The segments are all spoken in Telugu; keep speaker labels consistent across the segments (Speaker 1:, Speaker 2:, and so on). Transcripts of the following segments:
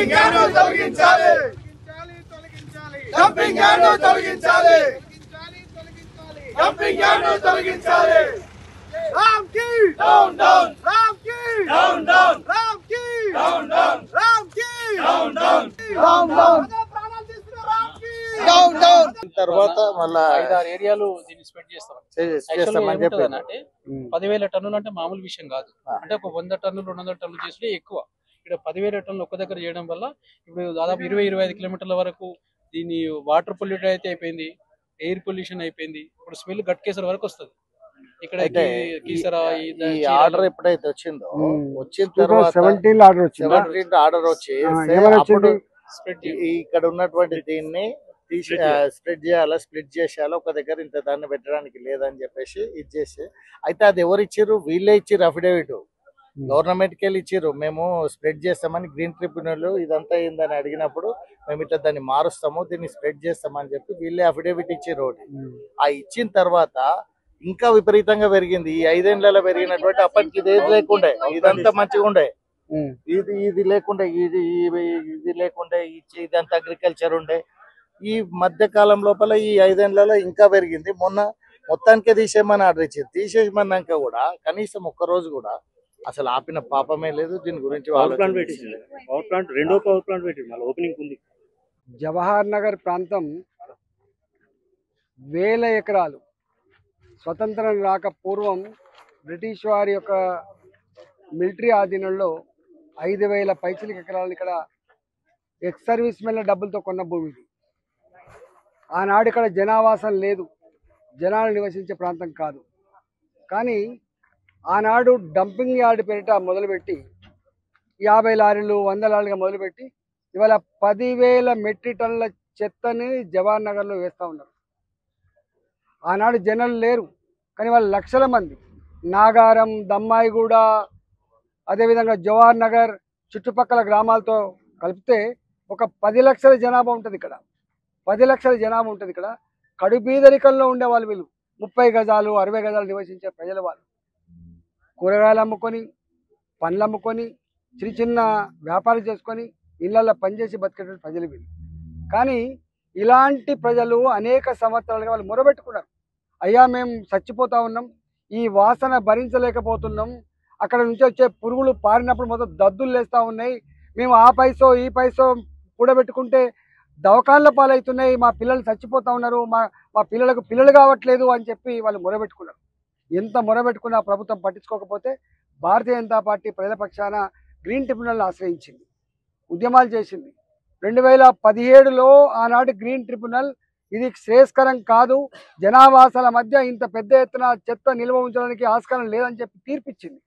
Speaker 1: డంపింగ్ యార్డు తొలగించాలి డంపింగ్ యార్డు తొలగించాలి డంపింగ్ యార్డు తొలగించాలి రామ్ కి డౌన్ డౌన్ రామ్ కి డౌన్ డౌన్ రామ్ కి డౌన్ డౌన్ రామ్ కి డౌన్ డౌన్ రామ్ డౌన్ ప్రాణాలు తీసుకున్న రామ్ కి డౌన్ డౌన్
Speaker 2: తర్వాత మళ్ళా
Speaker 3: 5-6 ఏరియాలు దీన్ని స్ప్రెడ్ చేస్తామని చెప్పి అంటే 10,000 టన్నులు అంటే మామూలు విషయం కాదు. అంటే ఒక 100 టన్నులు 200 టన్నులు చేస్తే ఎక్కువ. ఇక్కడ 10,000 టన్నులు ఒక్క దగ్గర చేయడం వల్ల ఇప్పుడు దాదాపు 20-25 కిలోమీటర్ల వరకు దీని వాటర్ పొల్యూట్ అయితే అయిపోయింది, ఎయిర్ పొల్యూషన్ అయిపోయింది. ఇప్పుడు స్మెల్ గట్కేసర్ వరకు వస్తుంది. ఇక్కడ
Speaker 2: ఈ ఆర్డర్ ఎప్పుడైతే వచ్చిందో వచ్చిన తర్వాత 17 ఆర్డర్ వచ్చి ఇక్కడ ఉన్నటువంటి దీన్ని స్ప్రెడ్ చేయాలా, స్ప్లిట్ చేసేయాలా, ఒక దగ్గర ఇంత దాన్ని పెట్టడానికి లేదని చెప్పేసి ఇది చేసి అయితే అది ఎవరు ఇచ్చారు? వీళ్ళే ఇచ్చారు అఫిడేవిట్, గవర్నమెంట్ కి వెళ్ళి ఇచ్చారు. మేము స్ప్రెడ్ చేస్తామని గ్రీన్ ట్రిబ్యునల్ ఇదంతా ఏందని అడిగినప్పుడు మేము ఇట్లా దాన్ని మారుస్తాము, దీన్ని స్ప్రెడ్ చేస్తామని చెప్పి వీళ్ళే అఫిడేవిట్ ఇచ్చారు ఒకటి. ఆ ఇచ్చిన తర్వాత ఇంకా విపరీతంగా పెరిగింది. ఈ 5 ఏళ్లలో పెరిగినటువంటి అప్పటికి ఇది ఏది లేకుండే, ఇదంతా మంచిగా ఉండే, ఇది లేకుండే, ఇది లేకుండే, ఇదంతా అగ్రికల్చర్ ఉండే. ఈ మధ్య కాలం లోపల ఈ 5 ఏళ్లలో ఇంకా పెరిగింది. మొన్న మొత్తానికే తీసేయమని ఆర్డర్ ఇచ్చింది. తీసేయమన్నాక కూడా కనీసం ఒక్కరోజు కూడా అసలు ఆపిన పాపమే లేదు. దీని గురించి
Speaker 4: రెండో పవర్ ప్లాంట్ పెట్టింది, ఓపెనింగ్ ఉంది.
Speaker 5: జవహర్ నగర్ ప్రాంతం 1000 ఎకరాలు స్వతంత్రం రాక పూర్వం బ్రిటిష్ వారి యొక్క మిలిటరీ ఆధీనంలో 5,000 పైచిలిక ఎకరాలను ఇక్కడ ఎక్స్ సర్వీస్ మెన్ల డబ్బులతో కొన్న భూమి ఇది. ఆనాడు ఇక్కడ జనావాసం లేదు, జనాలు నివసించే ప్రాంతం కాదు. కానీ ఆనాడు డంపింగ్ యార్డ్ పేరిట మొదలుపెట్టి 50 లారీలు 100 లారీలుగా మొదలుపెట్టి ఇవాళ 10,000 మెట్రిక్ టన్నుల చెత్తని జవహర్ నగర్లో వేస్తూ ఉన్నారు. ఆనాడు జనాలు లేరు, కానీ వాళ్ళు లక్షల మంది నాగారం, దమ్మాయిగూడ, అదేవిధంగా జవహర్ నగర్ చుట్టుపక్కల గ్రామాలతో కలిపితే ఒక 10 లక్షల జనాభా ఉంటుంది ఇక్కడ. 10 లక్షల జనాభా ఉంటుంది ఇక్కడ. కడుబీదరికంలో ఉండే వాళ్ళు వీళ్ళు. 30 గజాలు 60 గజాలు నివసించే ప్రజల వాళ్ళు కూరగాయలు అమ్ముకొని, పండ్లు అమ్ముకొని, చిన్న చిన్న వ్యాపారం చేసుకొని ఇళ్లలో పనిచేసి బతికేటువంటి ప్రజలు వీళ్ళు. కానీ ఇలాంటి ప్రజలు అనేక సంవత్సరాలుగా వాళ్ళు మొరబెట్టుకున్నారు. అయ్యా మేము చచ్చిపోతా ఉన్నాం, ఈ వాసన భరించలేకపోతున్నాం, అక్కడ నుంచి వచ్చే పురుగులు పారినప్పుడు మొత్తం దద్దులు లేస్తూ ఉన్నాయి, మేము ఆ పైసో ఈ పైసో కూడబెట్టుకుంటే దవకాళ్ళ పాలవుతున్నాయి, మా పిల్లలు చచ్చిపోతూ ఉన్నారు, మా పిల్లలకు పిల్లలు కావట్లేదు అని చెప్పి వాళ్ళు మొరబెట్టుకున్నారు. ఎంత మొరబెట్టుకున్నా ప్రభుత్వం పట్టించుకోకపోతే భారతీయ జనతా పార్టీ ప్రజల పక్షాన గ్రీన్ ట్రిబ్యునల్ని ఆశ్రయించింది, ఉద్యమాలు చేసింది. 2017లో ఆనాటి గ్రీన్ ట్రిబ్యునల్ ఇది శ్రేయస్కరం కాదు, జనావాసాల మధ్య ఇంత పెద్ద ఎత్తున చెత్త నిల్వ ఉంచడానికి ఆస్కారం లేదని చెప్పి తీర్పిచ్చింది,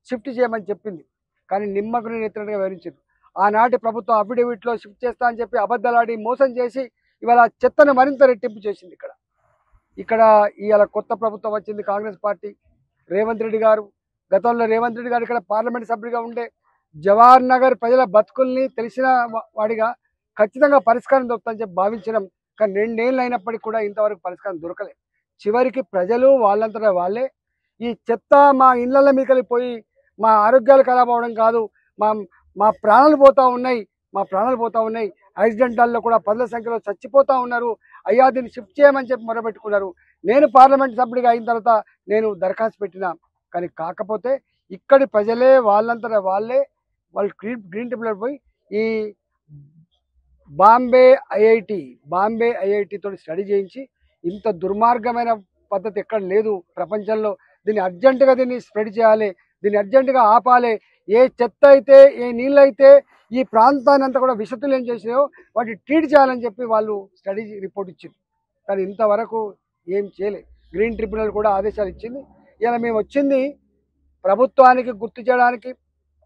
Speaker 5: షిఫ్ట్ చేయమని చెప్పింది. కానీ నిమ్మకు నేను ఎత్తినట్టుగా వివరించింది. ఆనాటి ప్రభుత్వం అఫిడవిట్లో షిఫ్ట్ చేస్తా అని చెప్పి అబద్ధాలాడి మోసం చేసి ఇవాళ చెత్తను మరింత రెట్టింపు చేసింది. ఇక్కడ ఇవాళ కొత్త ప్రభుత్వం వచ్చింది, కాంగ్రెస్ పార్టీ, రేవంత్ రెడ్డి గారు. గతంలో రేవంత్ రెడ్డి గారు ఇక్కడ పార్లమెంట్ సభ్యుడిగా ఉండే జవహర్ నగర్ ప్రజల బతుకుల్ని తెలిసిన వాడిగా ఖచ్చితంగా పరిష్కారం దొరుకుతుందని చెప్పి భావించడం. కానీ 2 ఏళ్ళు అయినప్పటికీ కూడా ఇంతవరకు పరిష్కారం దొరకలేదు. చివరికి ప్రజలు వాళ్ళంతటా వాళ్ళే ఈ చెత్త మా ఇళ్ల మీదకి పోయి మా ఆరోగ్యాలు ఖరాబ్ అవ్వడం కాదు, మా ప్రాణాలు పోతూ ఉన్నాయి, యాక్సిడెంటాల్లో కూడా 10ల సంఖ్యలో చచ్చిపోతూ ఉన్నారు, అయ్యా దీన్ని షిఫ్ట్ చేయమని చెప్పి మొరబెట్టుకున్నారు. నేను పార్లమెంట్ సభ్యుడిగా అయిన తర్వాత నేను దరఖాస్తు పెట్టినా, కానీ కాకపోతే ఇక్కడి ప్రజలే వాళ్ళంతటా వాళ్ళు గ్రీన్ ట్రిబ్యునల్ పోయి ఈ బాంబే ఐఐటితో స్టడీ చేయించి ఇంత దుర్మార్గమైన పద్ధతి ఎక్కడ లేదు ప్రపంచంలో, దీన్ని అర్జెంటుగా దీన్ని స్ప్రెడ్ చేయాలి, దీన్ని అర్జెంటుగా ఆపాలి, ఏ చెత్త అయితే ఏ నీళ్ళు అయితే ఈ ప్రాంతాన్ని అంతా కూడా విషతుల్యం చేసినాయో వాటి ట్రీట్ చేయాలని చెప్పి వాళ్ళు స్టడీ రిపోర్ట్ ఇచ్చింది. కానీ ఇంతవరకు ఏం చేయలేదు. గ్రీన్ ట్రిబ్యునల్ కూడా ఆదేశాలు ఇచ్చింది. ఇలా మేము వచ్చింది ప్రభుత్వానికి గుర్తు చేయడానికి,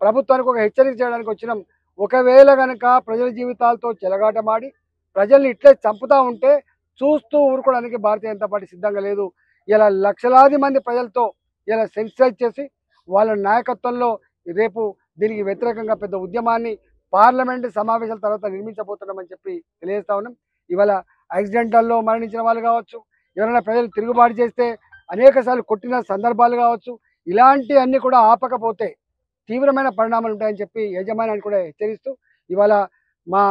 Speaker 5: ప్రభుత్వానికి ఒక హెచ్చరిక చేయడానికి వచ్చినాం. ఒకవేళ కనుక ప్రజల జీవితాలతో చెలగాటమాడి ప్రజల్ని ఇట్లే చంపుతూ ఉంటే చూస్తూ ఊరుకోవడానికి భారతీయ జనతా పార్టీ సిద్ధంగా లేదు. ఇలా లక్షలాది మంది ప్రజలతో ఇలా సెన్సిటైజ్ చేసి వాళ్ళ నాయకత్వంలో రేపు దీనికి వ్యతిరేకంగా పెద్ద ఉద్యమాన్ని పార్లమెంట్ సమావేశాల తర్వాత నిర్మించబోతున్నామని చెప్పి తెలియజేస్తా ఉన్నాం. ఇవాళ యాక్సిడెంటల్లో మరణించిన వాళ్ళు కావచ్చు, ఎవరైనా ప్రజలు తిరుగుబాటు చేస్తే అనేకసార్లు కొట్టిన సందర్భాలు కావచ్చు, ఇలాంటి అన్ని కూడా ఆపకపోతే తీవ్రమైన పరిణామాలు ఉంటాయని చెప్పి యజమానాన్ని కూడా హెచ్చరిస్తూ ఇవాళ మా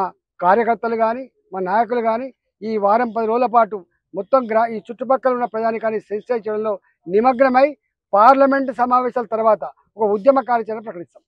Speaker 5: కార్యకర్తలు కానీ మా నాయకులు కానీ ఈ వారం 10 రోజుల పాటు మొత్తం ఈ చుట్టుపక్కల ఉన్న ప్రజానికాన్ని సెన్సిటైజ్ చేయడంలో నిమగ్నమై పార్లమెంటు సమావేశాల తర్వాత ఒక ఉద్యమ కార్యాచరణ ప్రకటిస్తాం.